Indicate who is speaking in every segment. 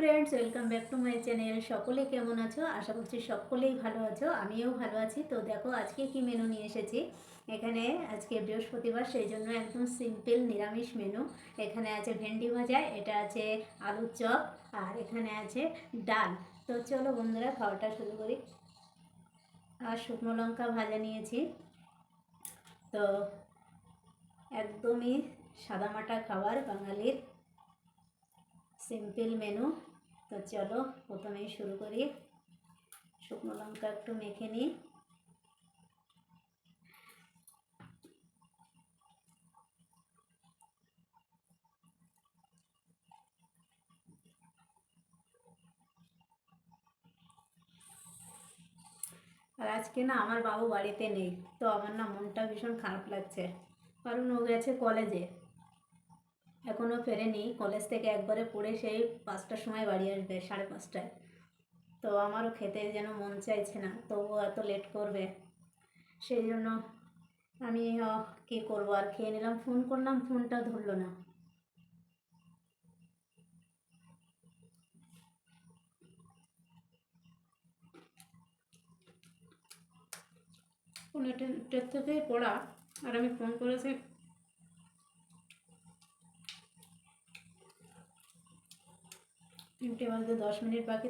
Speaker 1: Friends, welcome back to my channel. সকলে কেমন আছো? আশা করছি সকলেই ভালো আছো, আমিও ভালো আছি। তো দেখো আজকে কি মেনু নিয়ে এসেছি। এখানে আজকে বৃহস্পতিবার, সেই জন্য একদম সিম্পল নিরামিষ মেনু। এখানে আছে ভেন্ডি ভাজা, এটা আছে আলুর চপ, আর এখানে আছে ডাল। তো চলো বন্ধুরা, খাওয়াটা শুরু করি। আর শুকনো লঙ্কা ভাজা নিয়েছি। তো একদমই সাদামাটা খাবার, বাঙালির সিম্পল মেনু। তো চলো প্রথমেই শুরু করি। শুকনো লঙ্কা একটু মেখে নিই। আর আজকে না আমার বাবু বাড়িতে নেই, তো আমার না মনটা ভীষণ খারাপ লাগছে, কারণ ও গেছে কলেজে, এখনও ফেরেনি। কলেজ থেকে একবারে পড়ে সেই 5টার সময় বাড়ি আসবে, 5:30টায়। তো আমারও খেতে যেন মন চাইছে না, তবুও এত লেট করবে, সেই জন্য আমি কী করবো, আর খেয়ে নিলাম। ফোন করলাম, ফোনটা ধরলো না। নেটের থেকেই পড়া, আর আমি ফোন করেছি 3:10 বাকি।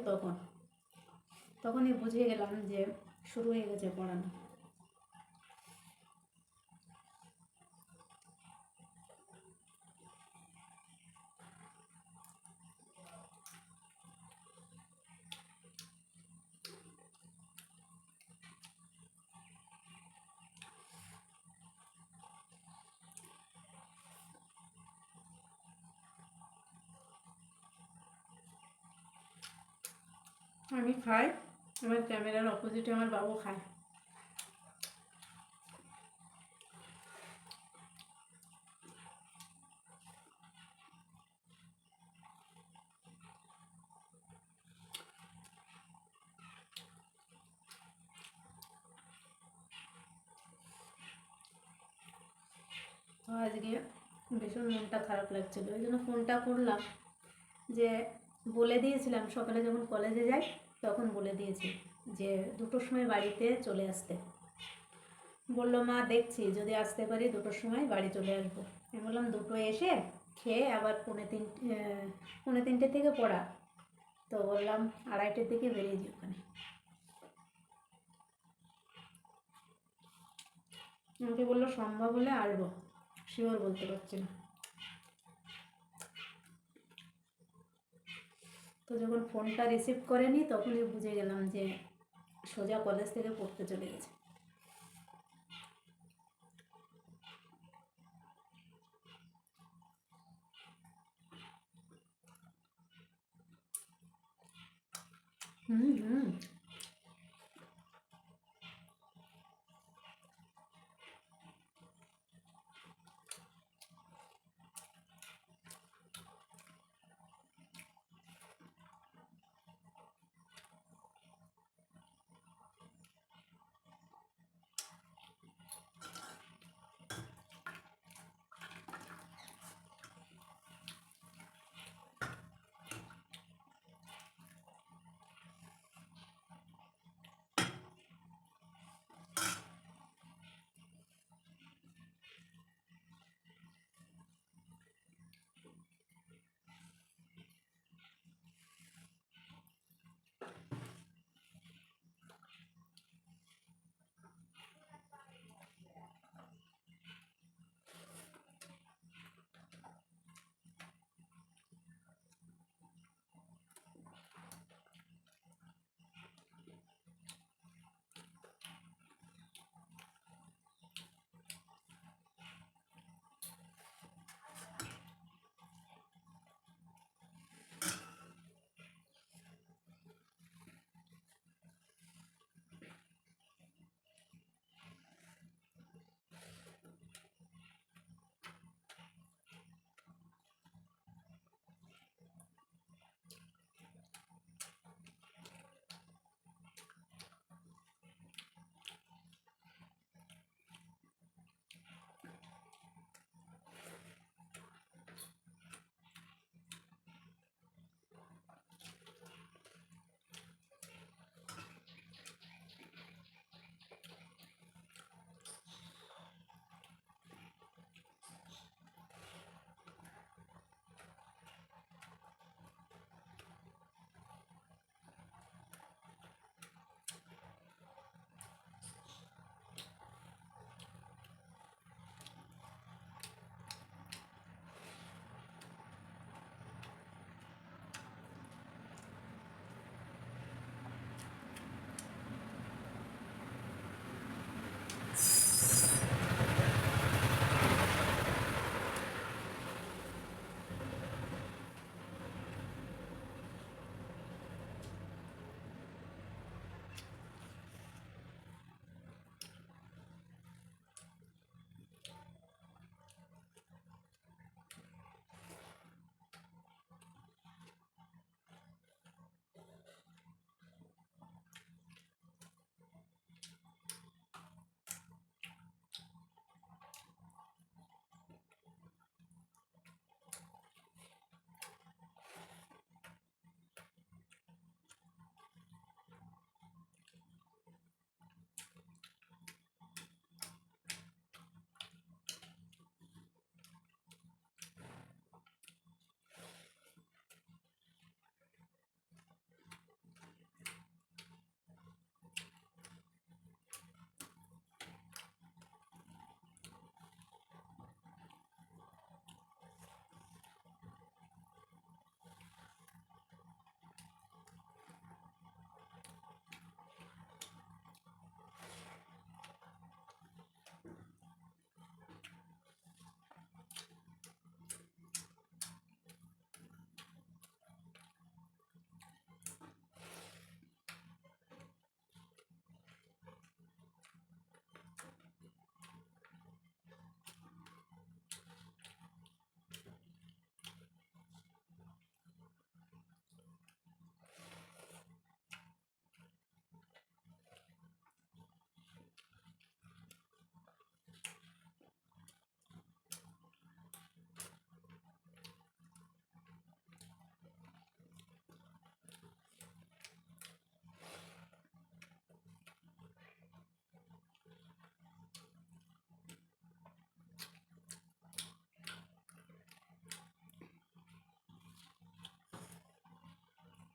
Speaker 1: তখনই বুঝে গেলাম যে শুরু হয়ে গেছে পড়ানো। আমি খাই, আমার ক্যামেরার অপোজিটে আমার বাবু খায়। তো আজকে ভীষণ মনটা খারাপ লাগছিল, ওই জন্য ফোনটা করলাম। যে বলে দিয়েছিলাম সকালে যখন কলেজে যাই, তখন বলে দিয়েছি যে 2টোর সময় বাড়িতে চলে আসতে। বললো মা দেখছি, যদি আসতে পারি 2টোর সময় বাড়ি চলে আসবো। আমি বললাম 2টো এসে খেয়ে আবার পৌনে 3টে থেকে পড়া। তো বললাম 2:30টার দিকে বেরিয়ে যাই ওখানে। আমাকে বললো সম্ভব হলে আসবো, শিওর বলতে পারছি না। তো যখন ফোনটা রিসিভ করেনি, তখনই বুঝে গেলাম যে সোজা কলেজ থেকে পড়তে চলে গেছে। হুম হুম।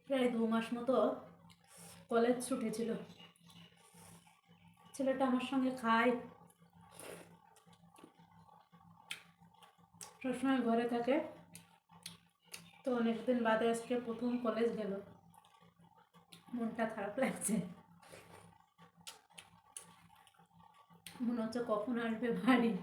Speaker 1: প্রায় 2 মাস মতো কলেজ ছুটি ছিল। ছেলেটা আমার সঙ্গে খায়, সবসময় ঘরে থাকে। তো অনেকদিন বাদে আজকে প্রথম কলেজ গেল, মনটা খারাপ লাগছে। মনে হচ্ছে কখন আসবে বাড়ি।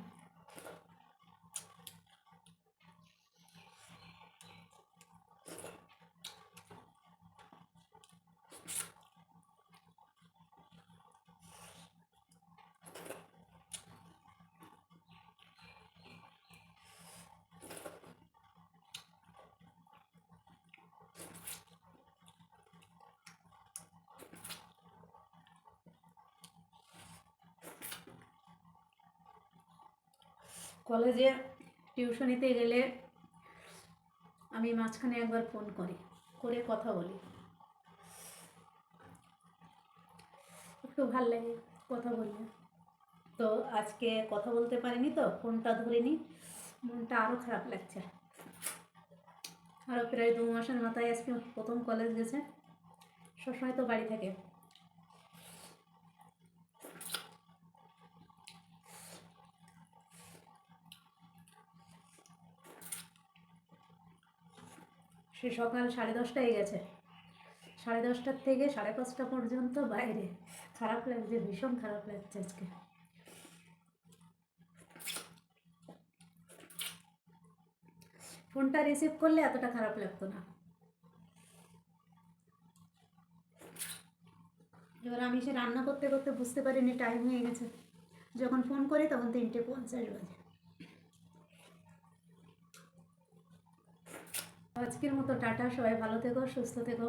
Speaker 1: কলেজে টিউশনিতে গেলে আমি মাঝখানে একবার ফোন করি, করে কথা বলি, একটু ভাল লাগে কথা বললে। তো আজকে কথা বলতে পারিনি, তো ফোনটা ধরিনি, মনটা আরও খারাপ লাগছে। আরও প্রায় 2 মাসের মাথায় আজকে প্রথম কলেজ গেছে, সবসময় তো বাড়ি থাকে। সে সকাল 10:30টায় গেছে, 10:30টার থেকে 5:30 পর্যন্ত বাইরে। খারাপ লাগছে, ভীষণ খারাপ লাগছে আজকে। ফোনটা রিসিভ করলে এতটা খারাপ লাগতো না। এবার আমি সে রান্না করতে করতে বুঝতে পারিনি টাইম হয়ে গেছে। যখন ফোন করি তখন 3:50 বাজে। আজকের মতো টাটা, সবাই ভালো থেকো, সুস্থ থেকো।